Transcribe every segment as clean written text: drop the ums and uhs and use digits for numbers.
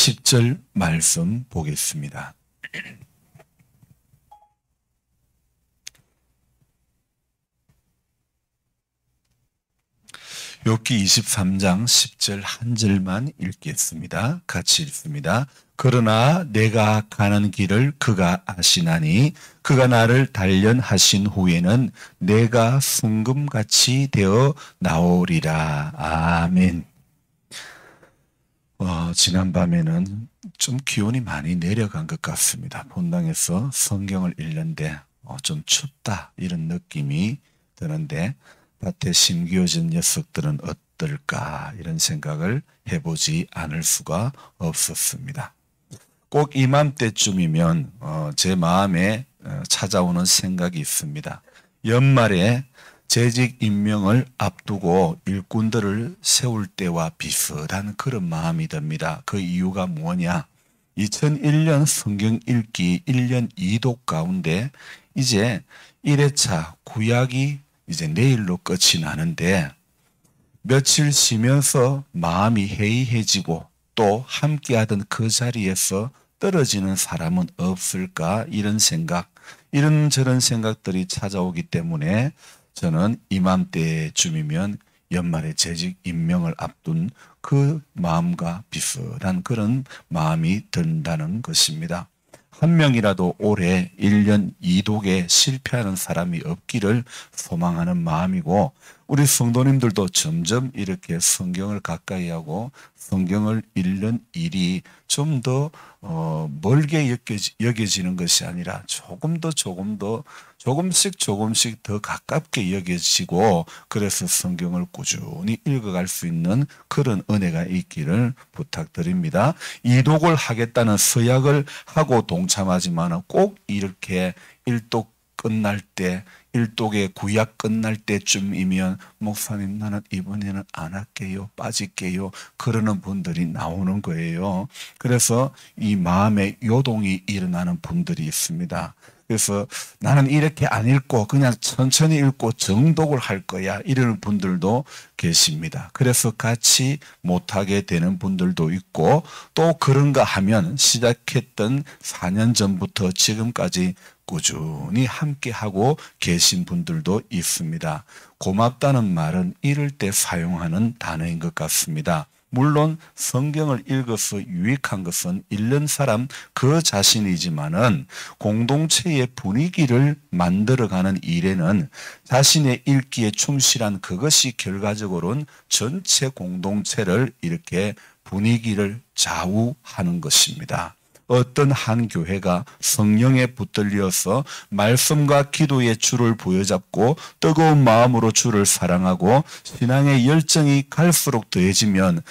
10절 말씀 보겠습니다. 욥기 23장 10절 한 절만 읽겠습니다. 같이 읽습니다. 그러나 내가 가는 길을 그가 아시나니 그가 나를 단련하신 후에는 내가 순금같이 되어 나오리라. 아멘. 지난밤에는 좀 기온이 많이 내려간 것 같습니다. 본당에서 성경을 읽는데 좀 춥다 이런 느낌이 드는데 밭에 심기어진 녀석들은 어떨까 이런 생각을 해보지 않을 수가 없었습니다. 꼭 이맘때쯤이면 제 마음에 찾아오는 생각이 있습니다. 연말에 재직 임명을 앞두고 일꾼들을 세울 때와 비슷한 그런 마음이 듭니다. 그 이유가 뭐냐? 2001년 성경 읽기 1년 2독 가운데 이제 1회차 구약이 이제 내일로 끝이 나는데 며칠 쉬면서 마음이 해이해지고 또 함께하던 그 자리에서 떨어지는 사람은 없을까 이런 생각, 이런저런 생각들이 찾아오기 때문에 저는 이맘때쯤이면 연말에 재직 임명을 앞둔 그 마음과 비슷한 그런 마음이 든다는 것입니다. 한 명이라도 올해 1년 2독에 실패하는 사람이 없기를 소망하는 마음이고 우리 성도님들도 점점 이렇게 성경을 가까이 하고 성경을 읽는 일이 좀 더 멀게 여겨지는 것이 아니라 조금씩 더 가깝게 여겨지고 그래서 성경을 꾸준히 읽어갈 수 있는 그런 은혜가 있기를 부탁드립니다. 이독을 하겠다는 서약을 하고 동참하지만 꼭 이렇게 일독 끝날 때 일독의 구약 끝날 때쯤이면 목사님 나는 이번에는 안 할게요. 빠질게요. 그러는 분들이 나오는 거예요. 그래서 이 마음의 요동이 일어나는 분들이 있습니다. 그래서 나는 이렇게 안 읽고 그냥 천천히 읽고 정독을 할 거야 이러는 분들도 계십니다. 그래서 같이 못하게 되는 분들도 있고 또 그런가 하면 시작했던 4년 전부터 지금까지 꾸준히 함께하고 계신 분들도 있습니다. 고맙다는 말은 이럴 때 사용하는 단어인 것 같습니다. 물론 성경을 읽어서 유익한 것은 읽는 사람 그 자신이지만은 공동체의 분위기를 만들어가는 일에는 자신의 읽기에 충실한 그것이 결과적으로는 전체 공동체를 이렇게 분위기를 좌우하는 것입니다. 어떤 한 교회가 성령에 붙들려서 말씀과 기도의 주를 부여잡고 뜨거운 마음으로 주를 사랑하고 신앙의 열정이 갈수록 더해지면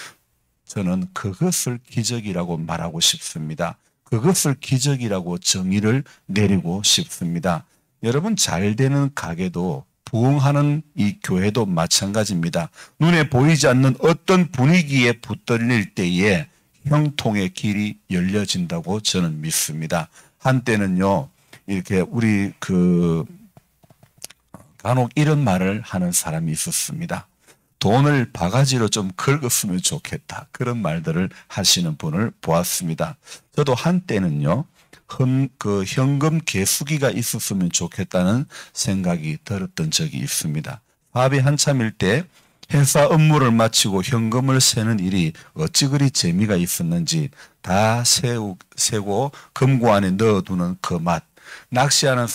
저는 그것을 기적이라고 말하고 싶습니다. 그것을 기적이라고 정의를 내리고 싶습니다. 여러분 잘 되는 가게도 부흥하는 이 교회도 마찬가지입니다. 눈에 보이지 않는 어떤 분위기에 붙들릴 때에 형통의 길이 열려진다고 저는 믿습니다. 한때는요, 이렇게 우리 간혹 이런 말을 하는 사람이 있었습니다. 돈을 바가지로 좀 긁었으면 좋겠다. 그런 말들을 하시는 분을 보았습니다. 저도 한때는요, 현금 개수기가 있었으면 좋겠다는 생각이 들었던 적이 있습니다. 사업이 한참일 때 회사 업무를 마치고 현금을 세는 일이 어찌 그리 재미가 있었는지 다 세고 금고 안에 넣어두는 그 맛. 낚시하는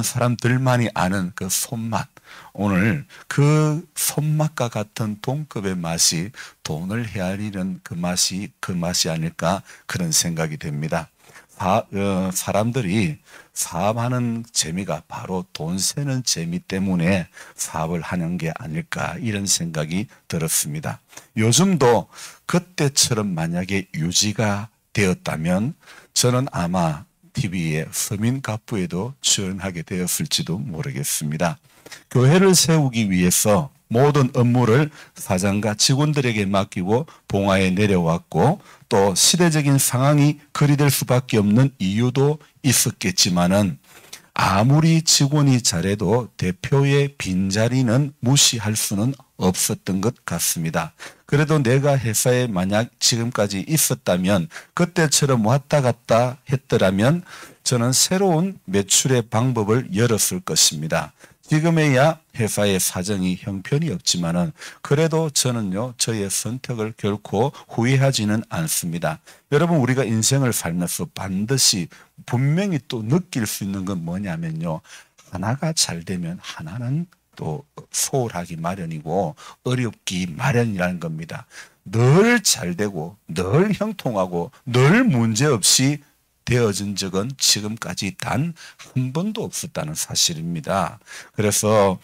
사람들만이 아는 그 손맛. 오늘 그 손맛과 같은 동급의 맛이 돈을 헤아리는 그 맛이 아닐까 그런 생각이 됩니다. 사람들이 사업하는 재미가 바로 돈 세는 재미 때문에 사업을 하는 게 아닐까 이런 생각이 들었습니다. 요즘도 그때처럼 만약에 유지가 되었다면 저는 아마 TV에 서민갑부에도 출연하게 되었을지도 모르겠습니다. 교회를 세우기 위해서 모든 업무를 사장과 직원들에게 맡기고 봉화에 내려왔고 또 시대적인 상황이 그리 될 수밖에 없는 이유도 있었겠지만은 아무리 직원이 잘해도 대표의 빈자리는 무시할 수는 없었던 것 같습니다. 그래도 내가 회사에 만약 지금까지 있었다면 그때처럼 왔다 갔다 했더라면 저는 새로운 매출의 방법을 열었을 것입니다. 지금에야 회사의 사정이 형편이 없지만은 그래도 저는요, 저의 선택을 결코 후회하지는 않습니다. 여러분, 우리가 인생을 살면서 반드시 분명히 또 느낄 수 있는 건 뭐냐면요, 하나가 잘 되면 하나는 또 소홀하기 마련이고 어렵기 마련이라는 겁니다. 늘 잘 되고 늘 형통하고 늘 문제없이 되어진 적은 지금까지 단 한 번도 없었다는 사실입니다. 그래서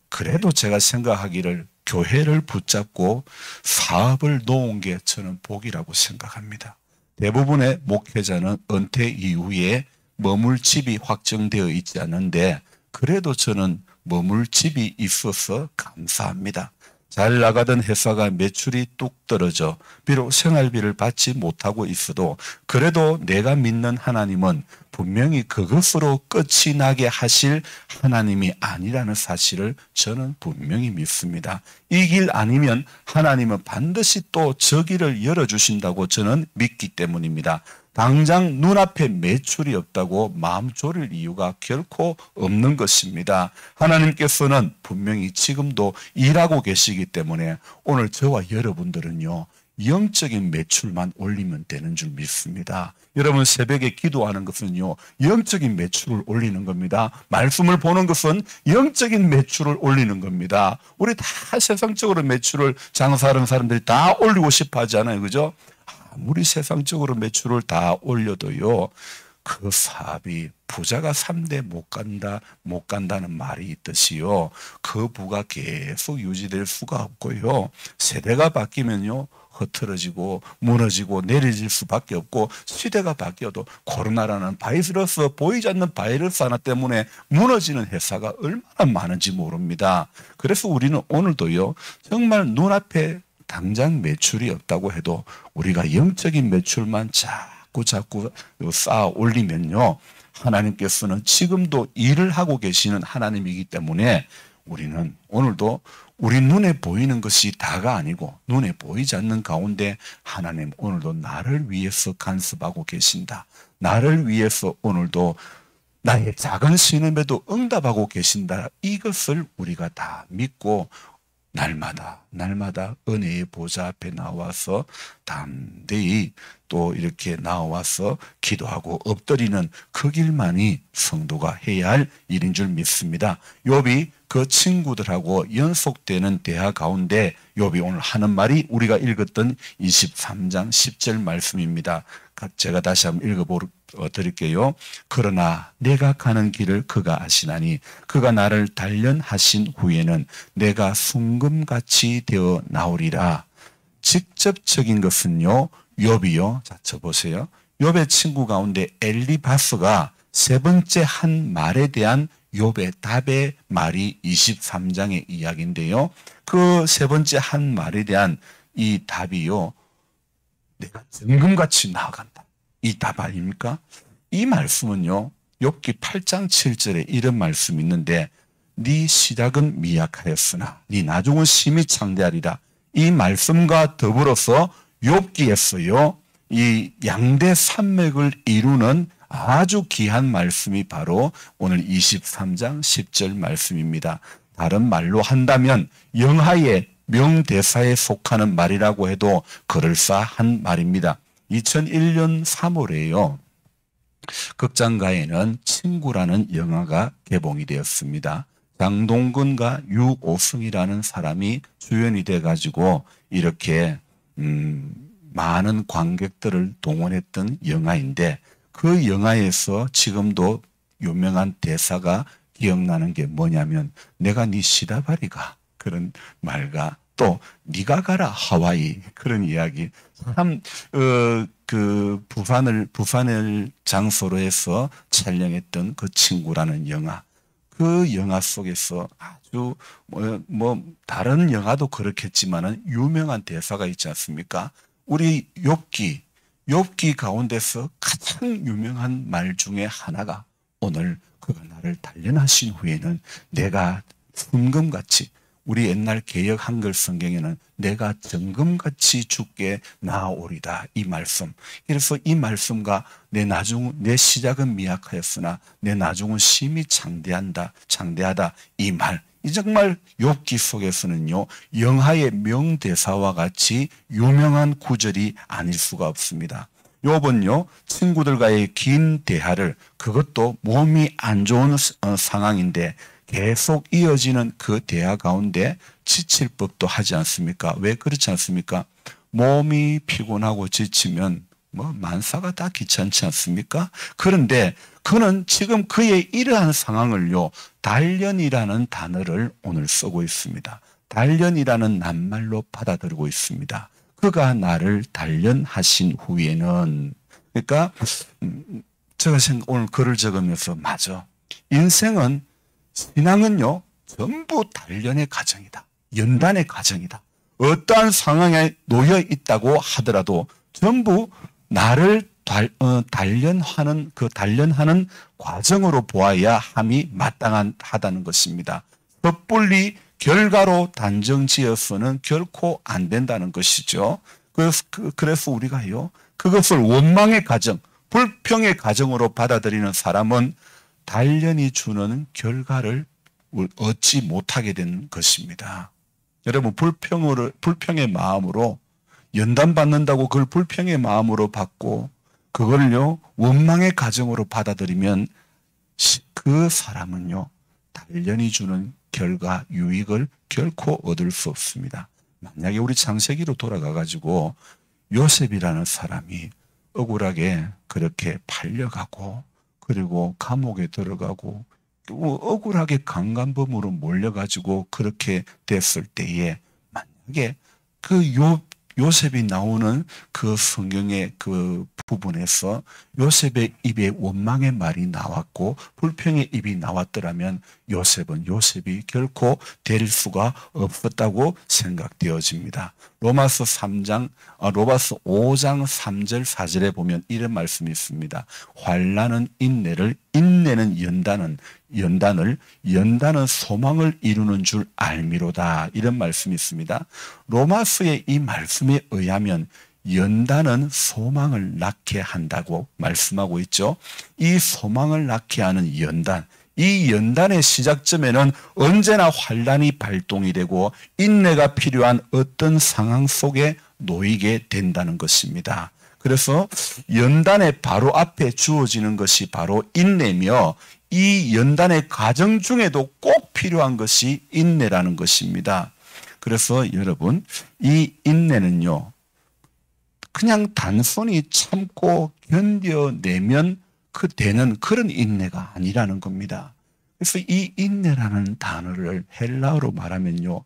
그래도 제가 생각하기를 교회를 붙잡고 사업을 놓은 게 저는 복이라고 생각합니다. 대부분의 목회자는 은퇴 이후에 머물 집이 확정되어 있지 않은데 그래도 저는 머물 집이 있어서 감사합니다. 잘 나가던 회사가 매출이 뚝 떨어져 비록 생활비를 받지 못하고 있어도 그래도 내가 믿는 하나님은 분명히 그것으로 끝이 나게 하실 하나님이 아니라는 사실을 저는 분명히 믿습니다. 이 길 아니면 하나님은 반드시 또 저 길을 열어주신다고 저는 믿기 때문입니다. 당장 눈앞에 매출이 없다고 마음 졸일 이유가 결코 없는 것입니다. 하나님께서는 분명히 지금도 일하고 계시기 때문에 오늘 저와 여러분들은요, 영적인 매출만 올리면 되는 줄 믿습니다. 여러분, 새벽에 기도하는 것은요, 영적인 매출을 올리는 겁니다. 말씀을 보는 것은 영적인 매출을 올리는 겁니다. 우리 다 세상적으로 매출을 장사하는 사람들이 다 올리고 싶어 하지 않아요, 그죠? 아무리 세상적으로 매출을 다 올려도요, 그 사업이 부자가 3대 못 간다는 말이 있듯이요, 그 부가 계속 유지될 수가 없고요, 세대가 바뀌면요, 흐트러지고 무너지고 내려질 수밖에 없고, 시대가 바뀌어도 코로나라는 바이러스, 보이지 않는 바이러스 하나 때문에 무너지는 회사가 얼마나 많은지 모릅니다. 그래서 우리는 오늘도요, 정말 눈앞에 당장 매출이 없다고 해도 우리가 영적인 매출만 자꾸 쌓아 올리면요, 하나님께서는 지금도 일을 하고 계시는 하나님이기 때문에 우리는 오늘도 우리 눈에 보이는 것이 다가 아니고 눈에 보이지 않는 가운데 하나님 오늘도 나를 위해서 간섭하고 계신다. 나를 위해서 오늘도 나의 작은 신음에도 응답하고 계신다. 이것을 우리가 다 믿고 날마다 은혜의 보좌 앞에 나와서 담대히 또 이렇게 나와서 기도하고 엎드리는 그 길만이 성도가 해야 할 일인 줄 믿습니다. 욥이 그 친구들하고 연속되는 대화 가운데 욥이 오늘 하는 말이 우리가 읽었던 23장 10절 말씀입니다. 제가 다시 한번 읽어드릴게요. 그러나 내가 가는 길을 그가 아시나니 그가 나를 단련하신 후에는 내가 순금같이 되어 나오리라. 직접적인 것은요, 욥이요. 자, 저 보세요. 욥의 친구 가운데 엘리바스가 세 번째 한 말에 대한 욥의 답의 말이 23장의 이야기인데요. 그 세 번째 한 말에 대한 이 답이요, 내가 정금같이 나아간다. 이 답 아닙니까? 이 말씀은요, 욥기 8장 7절에 이런 말씀이 있는데, 네 시작은 미약하였으나 네 나중은 심히 창대하리라. 이 말씀과 더불어서 욥기에서요, 이 양대 산맥을 이루는 아주 귀한 말씀이 바로 오늘 23장 10절 말씀입니다. 다른 말로 한다면 영하의 명대사에 속하는 말이라고 해도 그럴싸한 말입니다. 2001년 3월에요. 극장가에는 친구라는 영화가 개봉이 되었습니다. 장동건과 유오승이라는 사람이 주연이 돼가지고 이렇게 많은 관객들을 동원했던 영화인데, 그 영화에서 지금도 유명한 대사가 기억나는 게 뭐냐면, 내가 네 시다바리가, 그런 말과 또 네가 가라 하와이, 그런 이야기. 참 부산을 장소로 해서 촬영했던 그 친구라는 영화, 그 영화 속에서 아주 다른 영화도 그렇겠지만은 유명한 대사가 있지 않습니까? 우리 욥기 가운데서 가장 유명한 말 중에 하나가 오늘 그가 나를 단련하신 후에는 내가 순금같이, 우리 옛날 개역 한글 성경에는 내가 정금같이 주께 나아오리다, 이 말씀. 그래서 이 말씀과 내 시작은 미약하였으나 내 나중은 심히 장대하다, 이 말. 이 정말 욥기 속에서는요, 영하의 명대사와 같이 유명한 구절이 아닐 수가 없습니다. 욥은요, 친구들과의 긴 대화를, 그것도 몸이 안 좋은 상황인데 계속 이어지는 그 대화 가운데 지칠 법도 하지 않습니까? 왜 그렇지 않습니까? 몸이 피곤하고 지치면 만사가 다 귀찮지 않습니까? 그런데 그는 지금 그의 이러한 상황을요, 단련이라는 단어를 오늘 쓰고 있습니다. 단련이라는 낱말로 받아들이고 있습니다. 그가 나를 단련하신 후에는, 그러니까 제가 오늘 글을 적으면서 맞아. 인생은, 신앙은요, 전부 단련의 과정이다. 연단의 과정이다. 어떠한 상황에 놓여 있다고 하더라도 전부 나를 단련하는 과정으로 보아야 함이 마땅하다는 것입니다. 섣불리 결과로 단정 지어서는 결코 안 된다는 것이죠. 그래서 우리가요, 그것을 원망의 과정, 불평의 과정으로 받아들이는 사람은 단련이 주는 결과를 얻지 못하게 된 것입니다. 여러분, 불평의 마음으로 연단받는다고 그걸 불평의 마음으로 받고 그걸요, 원망의 과정으로 받아들이면 그 사람은요, 단련이 주는 결과, 유익을 결코 얻을 수 없습니다. 만약에 우리 창세기로 돌아가가지고 요셉이라는 사람이 억울하게 그렇게 팔려가고, 그리고 감옥에 들어가고, 또 억울하게 강간범으로 몰려가지고 그렇게 됐을 때에, 만약에 요셉이 나오는 그 성경의 그 부분에서 요셉의 입에 원망의 말이 나왔고 불평의 입이 나왔더라면 요셉이 결코 될 수가 없었다고 생각되어집니다. 로마서 5장 3절 4절에 보면 이런 말씀이 있습니다. 환난은 인내를, 인내는 연단을 소망을 이루는 줄 알미로다, 이런 말씀이 있습니다. 로마서의 이 말씀에 의하면 연단은 소망을 낳게 한다고 말씀하고 있죠. 이 소망을 낳게 하는 연단, 이 연단의 시작점에는 언제나 환난이 발동이 되고 인내가 필요한 어떤 상황 속에 놓이게 된다는 것입니다. 그래서 연단의 바로 앞에 주어지는 것이 바로 인내며, 이 연단의 과정 중에도 꼭 필요한 것이 인내라는 것입니다. 그래서 여러분, 이 인내는요, 그냥 단순히 참고 견뎌내면 되는 그런 인내가 아니라는 겁니다. 그래서 이 인내라는 단어를 헬라어로 말하면요,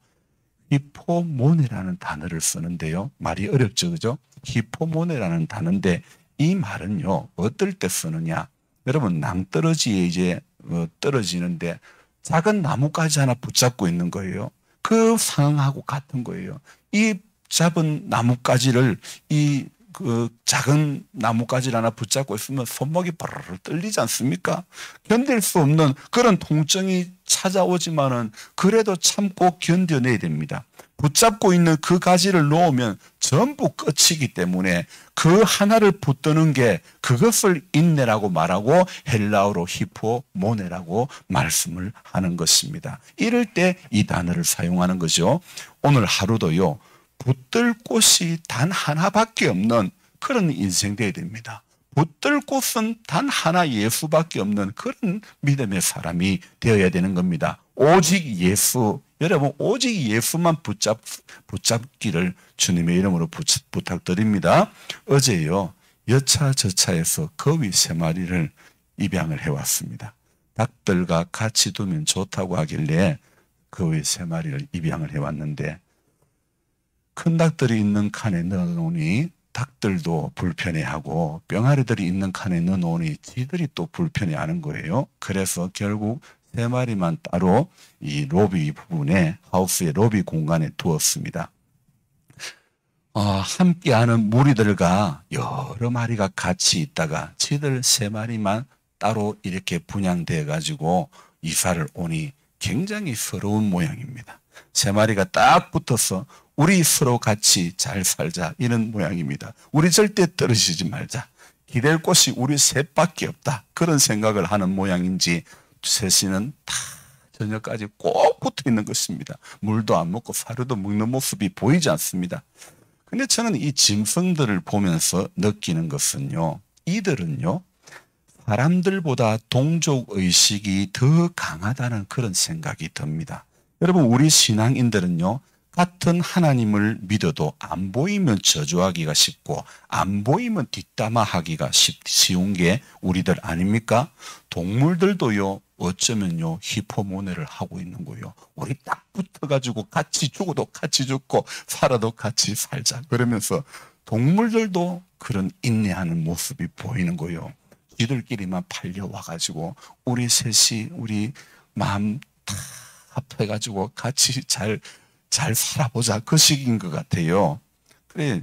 히포모네라는 단어를 쓰는데요. 말이 어렵죠, 그죠? 히포모네라는 단어인데 이 말은요, 어떨 때 쓰느냐? 여러분, 낭떠러지에 이제 떨어지는데 작은 나뭇가지 하나 붙잡고 있는 거예요. 그 상황하고 같은 거예요. 이 잡은 나뭇가지를 그 작은 나뭇가지를 하나 붙잡고 있으면 손목이 바르르 떨리지 않습니까? 견딜 수 없는 그런 통증이 찾아오지만은 그래도 참고 견뎌내야 됩니다. 붙잡고 있는 그 가지를 놓으면 전부 끝이기 때문에 그 하나를 붙드는 게, 그것을 인내라고 말하고 헬라어로 히포모네라고 말씀을 하는 것입니다. 이럴 때 이 단어를 사용하는 거죠. 오늘 하루도요, 붙들 곳이 단 하나밖에 없는 그런 인생 되어야 됩니다. 붙들 곳은 단 하나, 예수밖에 없는 그런 믿음의 사람이 되어야 되는 겁니다. 오직 예수, 여러분 오직 예수만 붙잡기를 주님의 이름으로 부탁드립니다. 어제요, 여차저차해서 거위 3마리를 입양을 해왔습니다. 닭들과 같이 두면 좋다고 하길래 거위 3마리를 입양을 해왔는데, 큰 닭들이 있는 칸에 넣어놓으니 닭들도 불편해하고, 병아리들이 있는 칸에 넣어놓으니 지들이 또 불편해하는 거예요. 그래서 결국 3마리만 따로 이 로비 부분에, 하우스의 로비 공간에 두었습니다. 함께하는 무리들과 여러 마리가 같이 있다가 지들 3마리만 따로 이렇게 분양돼 가지고 이사를 오니 굉장히 서러운 모양입니다. 세 마리가 딱 붙어서 우리 서로 같이 잘 살자 이런 모양입니다. 우리 절대 떨어지지 말자. 기댈 곳이 우리 셋밖에 없다. 그런 생각을 하는 모양인지 셋이는 다 저녁까지 꼭 붙어 있는 것입니다. 물도 안 먹고 사료도 먹는 모습이 보이지 않습니다. 근데 저는 이 짐승들을 보면서 느끼는 것은요, 이들은요, 사람들보다 동족의식이 더 강하다는 그런 생각이 듭니다. 여러분, 우리 신앙인들은요, 같은 하나님을 믿어도 안 보이면 저주하기가 쉽고 안 보이면 뒷담화하기가 쉬운 게 우리들 아닙니까? 동물들도요, 어쩌면요, 히포모네를 하고 있는 거예요. 우리 딱 붙어가지고 같이 죽어도 같이 죽고 살아도 같이 살자. 그러면서 동물들도 그런 인내하는 모습이 보이는 거예요. 지들끼리만 팔려와가지고 우리 셋이 우리 마음 다 합해가지고 같이 잘 살아보자. 그 식인 것 같아요. 그래,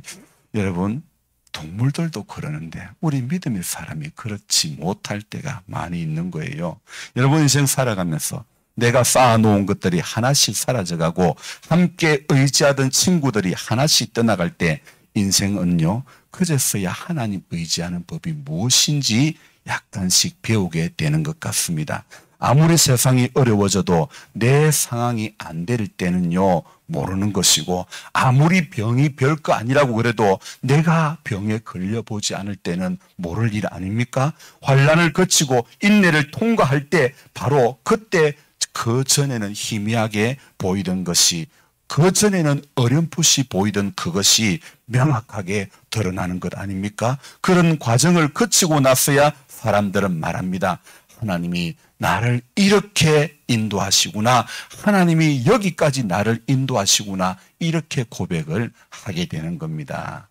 여러분, 동물들도 그러는데 우리 믿음의 사람이 그렇지 못할 때가 많이 있는 거예요. 여러분 인생 살아가면서 내가 쌓아놓은 것들이 하나씩 사라져가고 함께 의지하던 친구들이 하나씩 떠나갈 때 인생은요, 그제서야 하나님 의지하는 법이 무엇인지 약간씩 배우게 되는 것 같습니다. 아무리 세상이 어려워져도 내 상황이 안 될 때는요, 모르는 것이고, 아무리 병이 별거 아니라고 그래도 내가 병에 걸려보지 않을 때는 모를 일 아닙니까? 환난을 거치고 인내를 통과할 때 바로 그때 그 전에는 희미하게 보이던 것이, 그 전에는 어렴풋이 보이던 그것이 명확하게 드러나는 것 아닙니까? 그런 과정을 거치고 나서야 사람들은 말합니다. 하나님이 나를 이렇게 인도하시구나. 하나님이 여기까지 나를 인도하시구나. 이렇게 고백을 하게 되는 겁니다.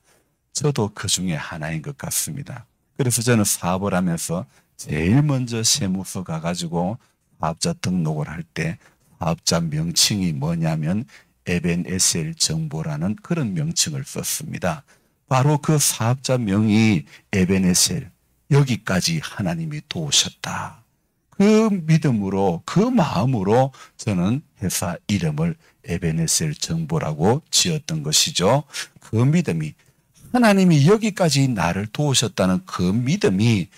저도 그 중에 하나인 것 같습니다. 그래서 저는 사업을 하면서 제일 먼저 세무서 가가지고 사업자 등록을 할 때 사업자 명칭이 뭐냐면 에벤에셀 정보라는 그런 명칭을 썼습니다. 바로 그 사업자 명이 에벤에셀, 여기까지 하나님이 도우셨다. 그 믿음으로, 그 마음으로 저는 회사 이름을 에벤에셀 정보라고 지었던 것이죠. 그 믿음이, 하나님이 여기까지 나를 도우셨다는 그 믿음이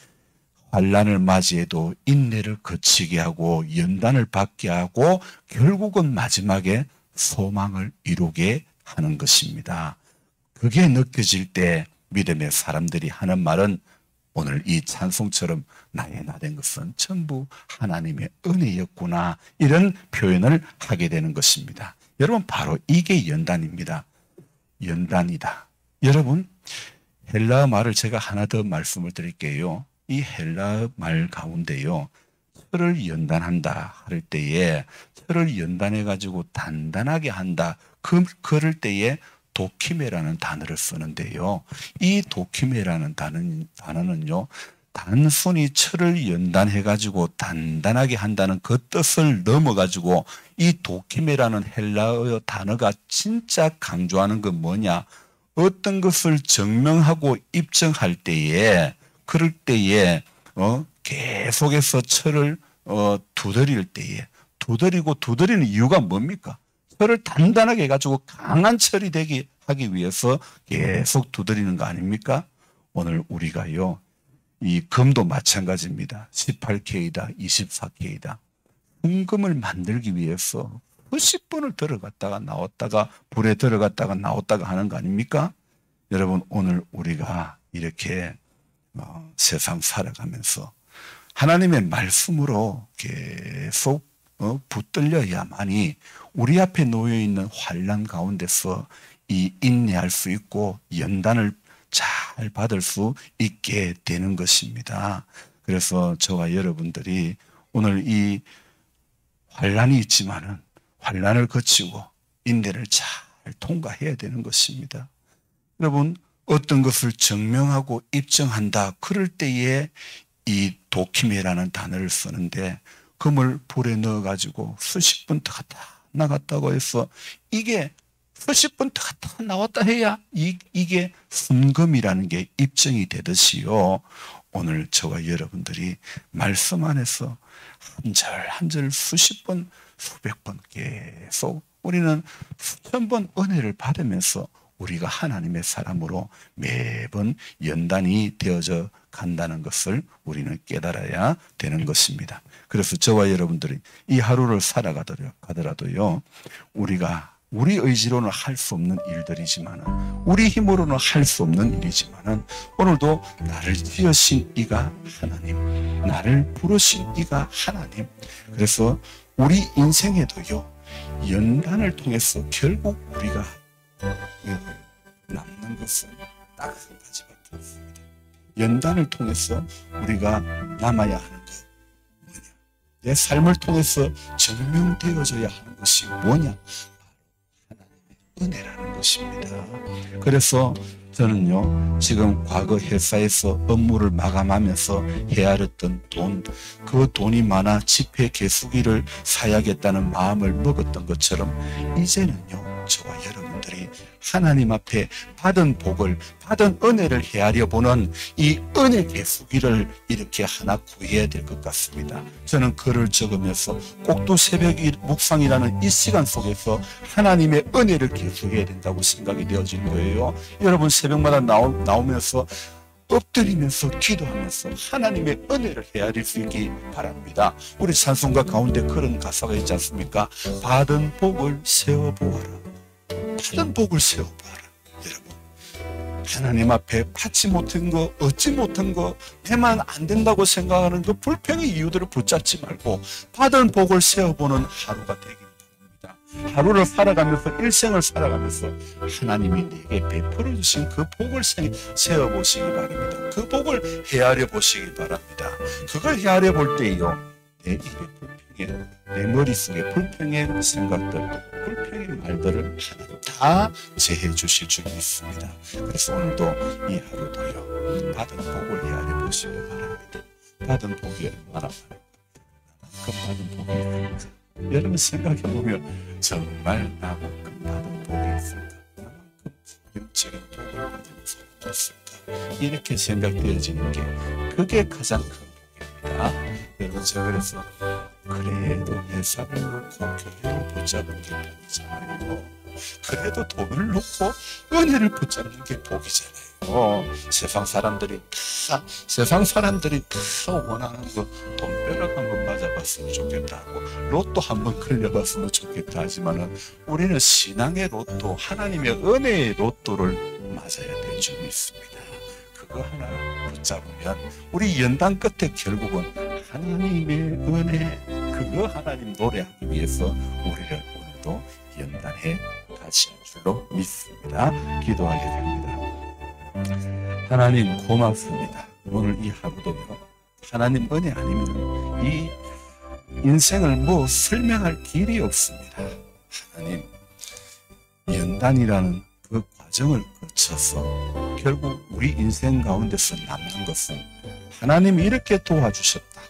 환난을 맞이해도 인내를 거치게 하고 연단을 받게 하고 결국은 마지막에 소망을 이루게 하는 것입니다. 그게 느껴질 때 믿음의 사람들이 하는 말은 오늘 이 찬송처럼 나의 나 된 것은 전부 하나님의 은혜였구나, 이런 표현을 하게 되는 것입니다. 여러분, 바로 이게 연단입니다. 연단이다. 여러분, 헬라어 말을 제가 하나 더 말씀을 드릴게요. 이 헬라어 말 가운데요, 철을 연단한다 할 때에, 철을 연단해 가지고 단단하게 한다, 그럴 때에 도키메라는 단어를 쓰는데요. 이 도키메라는 단어는요, 단순히 철을 연단해 가지고 단단하게 한다는 그 뜻을 넘어 가지고 이 도키메라는 헬라어 단어가 진짜 강조하는 건 뭐냐? 어떤 것을 증명하고 입증할 때에, 그럴 때에 계속해서 철을 두드릴 때에, 두드리는 이유가 뭡니까? 철을 단단하게 해가지고 강한 철이 되게 하기 위해서 계속 두드리는 거 아닙니까? 오늘 우리가요, 이 금도 마찬가지입니다. 18K다, 24K다. 은금을 만들기 위해서 수십 번을 들어갔다가 나왔다가 불에 들어갔다가 나왔다가 하는 거 아닙니까? 여러분, 오늘 우리가 이렇게 세상 살아가면서 하나님의 말씀으로 계속 붙들려야만이 우리 앞에 놓여 있는 환난 가운데서 이 인내할 수 있고 연단을 잘 받을 수 있게 되는 것입니다. 그래서 저와 여러분들이 오늘 이 환난이 있지만은 환난을 거치고 인내를 잘 통과해야 되는 것입니다. 여러분, 어떤 것을 증명하고 입증한다, 그럴 때에 이 도키메라는 단어를 쓰는데, 금을 불에 넣어가지고 수십 번 더 갔다 나갔다고 해서 이게 수십 번 더 갔다 나왔다 해야 이게 순금이라는 게 입증이 되듯이요, 오늘 저와 여러분들이 말씀 안에서 한 절 한 절 수십 번, 수백 번 계속 우리는 수천 번 은혜를 받으면서 우리가 하나님의 사람으로 매번 연단이 되어져 간다는 것을 우리는 깨달아야 되는 것입니다. 그래서 저와 여러분들이 이 하루를 살아가더라도요, 우리가 우리 의지로는 할 수 없는 일들이지만, 우리 힘으로는 할 수 없는 일이지만, 오늘도 나를 지으신 이가 하나님, 나를 부르신 이가 하나님. 그래서 우리 인생에도요, 연단을 통해서 결국 우리가 남는 것은 딱 한 가지밖에 없습니다. 연단을 통해서 우리가 남아야 하는 것 뭐냐? 내 삶을 통해서 증명되어져야 하는 것이 뭐냐? 은혜라는 것입니다. 그래서 저는요, 지금 과거 회사에서 업무를 마감하면서 헤아렸던 돈, 그 돈이 많아 지폐 개수기를 사야겠다는 마음을 먹었던 것처럼 이제는요, 저와 여러분들이 하나님 앞에 받은 복을, 받은 은혜를 헤아려 보는 이 은혜 개수기를 이렇게 하나 구해야 될 것 같습니다. 저는 글을 적으면서 꼭두 새벽 묵상이라는 이 시간 속에서 하나님의 은혜를 개수해야 된다고 생각이 되어진 거예요. 여러분 새벽마다 나오면서 엎드리면서 기도하면서 하나님의 은혜를 헤아릴 수 있기 바랍니다. 우리 찬송가 가운데 그런 가사가 있지 않습니까? 받은 복을 세어보아라. 받은 복을 세워봐라. 여러분, 하나님 앞에 받지 못한 거, 얻지 못한 거, 내만 안 된다고 생각하는 그 불평의 이유들을 붙잡지 말고 받은 복을 세워보는 하루가 되길 바랍니다. 하루를 살아가면서, 일생을 살아가면서 하나님이 내게 베풀어 주신 그 복을 세워보시기 바랍니다. 그 복을 헤아려 보시기 바랍니다. 그걸 헤아려 볼 때요, 내 입에 불평에, 내 머릿속에 불평의 생각들, 불평의 말들을 하나님 다 제해 주실 줄 믿습니다. 그래서 오늘도 이 하루도요, 받은 복을 헤아려 보시기 바랍니다. 받은 복이 얼마나 많을까? 그 받은 복이 있을까? 여러분 생각해 보면 정말 나만큼 받은 복이 있을까? 나만큼 영적인 복을 받은 사람이 있을까? 이렇게 생각되어지는 게 그게 가장 큰 복입니다. 여러분 제가 그래서 그래도 예산을 놓고 교회를 붙잡은 게 복이잖아요. 그래도 돈을 놓고 은혜를 붙잡는 게 복이잖아요. 세상 사람들이 다 원하는 거 돈벼락 한번 맞아봤으면 좋겠다 하고 로또 한번 걸려봤으면 좋겠다 하지만은 우리는 신앙의 로또, 하나님의 은혜의 로또를 맞아야 될 줄 믿습니다. 그거 하나 붙잡으면 우리 연단 끝에 결국은 하나님의 은혜, 그거 하나님 노래하기 위해서 우리를 오늘도 연단해 가실 줄로 믿습니다. 기도하겠습니다. 하나님 고맙습니다. 오늘 이 하루도요, 하나님 은혜 아니면 이 인생을 뭐 설명할 길이 없습니다. 하나님, 연단이라는 그 과정을 거쳐서 결국 우리 인생 가운데서 남는 것은 하나님이 이렇게 도와주셨다.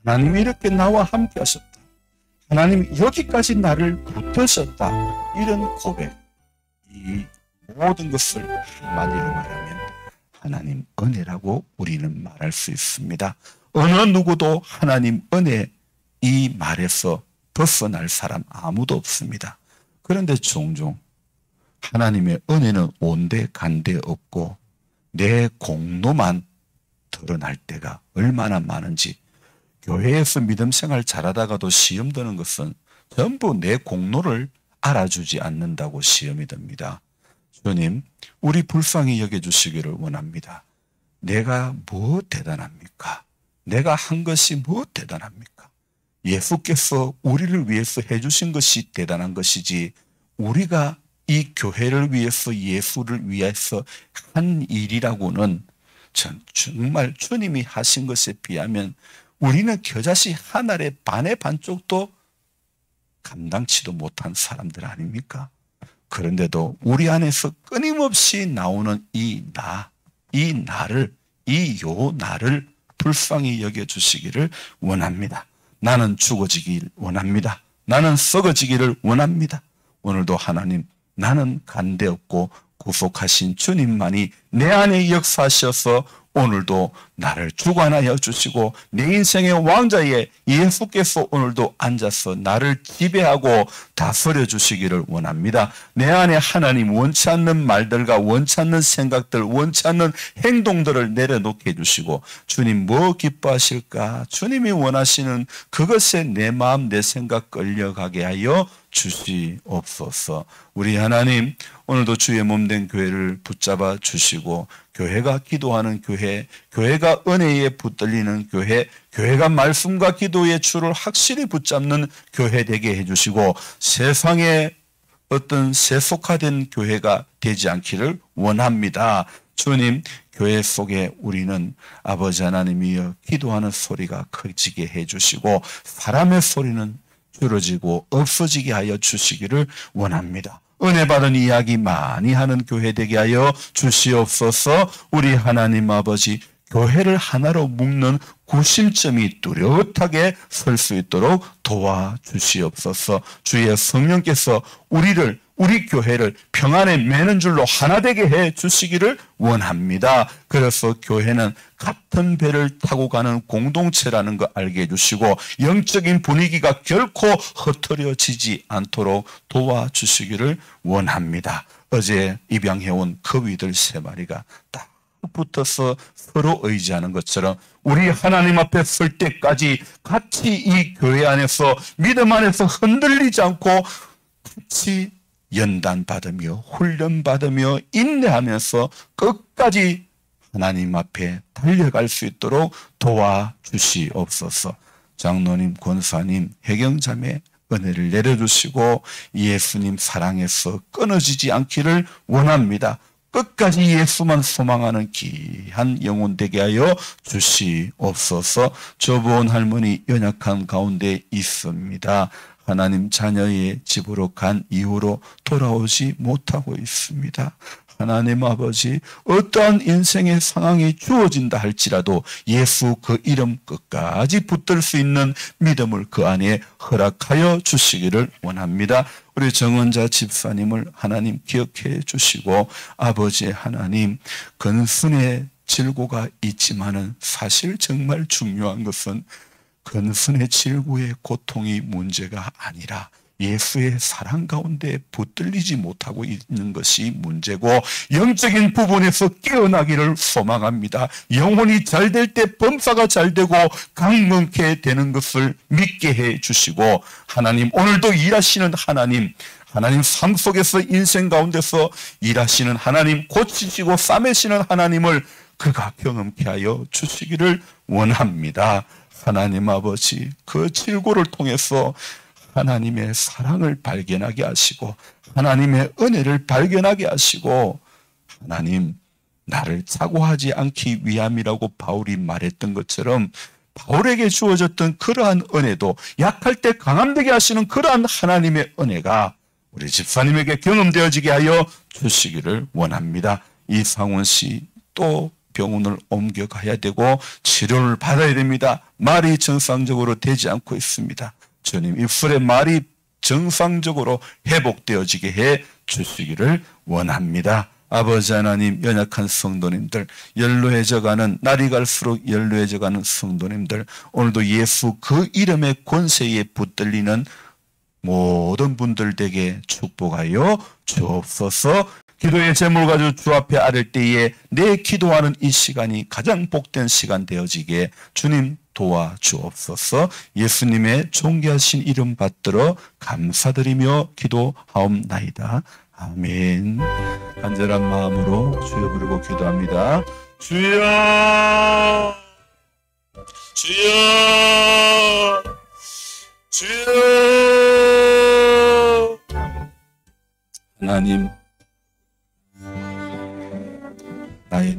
하나님이 이렇게 나와 함께 하셨다. 하나님이 여기까지 나를 붙드셨다. 이런 고백, 이 모든 것을 한마디로 말하면 하나님 은혜라고 우리는 말할 수 있습니다. 어느 누구도 하나님 은혜 이 말에서 벗어날 사람 아무도 없습니다. 그런데 종종 하나님의 은혜는 온데 간데 없고 내 공로만 드러날 때가 얼마나 많은지, 교회에서 믿음 생활 잘하다가도 시험 드는 것은 전부 내 공로를 알아주지 않는다고 시험이 듭니다. 주님, 우리 불쌍히 여겨주시기를 원합니다. 내가 뭐 대단합니까? 내가 한 것이 뭐 대단합니까? 예수께서 우리를 위해서 해주신 것이 대단한 것이지, 우리가 이 교회를 위해서, 예수를 위해서 한 일이라고는 정말 주님이 하신 것에 비하면 우리는 겨자씨 한 알의 반의 반쪽도 감당치도 못한 사람들 아닙니까? 그런데도 우리 안에서 끊임없이 나오는 이 나를 불쌍히 여겨주시기를 원합니다. 나는 죽어지길 원합니다. 나는 썩어지기를 원합니다. 오늘도 하나님, 나는 간데없고 구속하신 주님만이 내 안에 역사하셔서 오늘도 나를 주관하여 주시고 내 인생의 왕좌에 예수께서 오늘도 앉아서 나를 지배하고 다스려 주시기를 원합니다. 내 안에 하나님 원치 않는 말들과 원치 않는 생각들, 원치 않는 행동들을 내려놓게 해주시고 주님 뭐 기뻐하실까? 주님이 원하시는 그것에 내 마음, 내 생각 끌려가게 하여 주시옵소서. 우리 하나님, 오늘도 주의 몸된 교회를 붙잡아 주시고 교회가 기도하는 교회, 교회가 은혜에 붙들리는 교회, 교회가 말씀과 기도의 줄을 확실히 붙잡는 교회 되게 해주시고 세상에 어떤 세속화된 교회가 되지 않기를 원합니다. 주님, 교회 속에 우리는 아버지 하나님이여 기도하는 소리가 커지게 해주시고 사람의 소리는 줄어지고 없어지게 하여 주시기를 원합니다. 은혜 받은 이야기 많이 하는 교회 되게 하여 주시옵소서. 우리 하나님 아버지, 교회를 하나로 묶는 구심점이 뚜렷하게 설 수 있도록 도와주시옵소서. 주의 성령께서 우리 교회를 평안에 매는 줄로 하나 되게 해 주시기를 원합니다. 그래서 교회는 같은 배를 타고 가는 공동체라는 거 알게 해주시고 영적인 분위기가 결코 흩어져지지 않도록 도와주시기를 원합니다. 어제 입양해온 거위들 3마리가 딱 붙어서 서로 의지하는 것처럼 우리 하나님 앞에 설 때까지 같이 이 교회 안에서 믿음 안에서 흔들리지 않고 같이 연단받으며 훈련받으며 인내하면서 끝까지 하나님 앞에 달려갈 수 있도록 도와주시옵소서. 장로님, 권사님, 혜경자매 은혜를 내려주시고 예수님 사랑에서 끊어지지 않기를 원합니다. 끝까지 예수만 소망하는 귀한 영혼 되게 하여 주시옵소서. 저보은 할머니 연약한 가운데 있습니다. 하나님 자녀의 집으로 간 이후로 돌아오지 못하고 있습니다. 하나님 아버지, 어떠한 인생의 상황이 주어진다 할지라도 예수 그 이름 끝까지 붙들 수 있는 믿음을 그 안에 허락하여 주시기를 원합니다. 우리 정원자 집사님을 하나님 기억해 주시고 아버지 하나님, 근순의 질고가 있지만은 사실 정말 중요한 것은 근순의 질고의 고통이 문제가 아니라 예수의 사랑 가운데 붙들리지 못하고 있는 것이 문제고 영적인 부분에서 깨어나기를 소망합니다. 영혼이 잘 될 때 범사가 잘 되고 강건케 되는 것을 믿게 해 주시고 하나님, 오늘도 일하시는 하나님 삶 속에서 인생 가운데서 일하시는 하나님, 고치시고 싸매시는 하나님을 그가 경험케 하여 주시기를 원합니다. 하나님 아버지, 그 질고를 통해서 하나님의 사랑을 발견하게 하시고 하나님의 은혜를 발견하게 하시고 하나님, 나를 착오하지 않기 위함이라고 바울이 말했던 것처럼 바울에게 주어졌던 그러한 은혜도 약할 때 강함되게 하시는 그러한 하나님의 은혜가 우리 집사님에게 경험되어지게 하여 주시기를 원합니다. 이상원 씨 또 병원을 옮겨가야 되고 치료를 받아야 됩니다. 말이 정상적으로 되지 않고 있습니다. 주님, 입술의 말이 정상적으로 회복되어지게 해 주시기를 원합니다. 아버지 하나님, 연약한 성도님들, 연로해져가는, 날이 갈수록 연로해져가는 성도님들, 오늘도 예수 그 이름의 권세에 붙들리는 모든 분들에게 축복하여 주옵소서. 기도의 제물 가지고 주 앞에 아를 때에 내 기도하는 이 시간이 가장 복된 시간 되어지게 주님 도와주옵소서. 예수님의 존귀하신 이름 받들어 감사드리며 기도하옵나이다. 아멘. 간절한 마음으로 주여 부르고 기도합니다. 주여, 주여, 주여. 하나님, 나의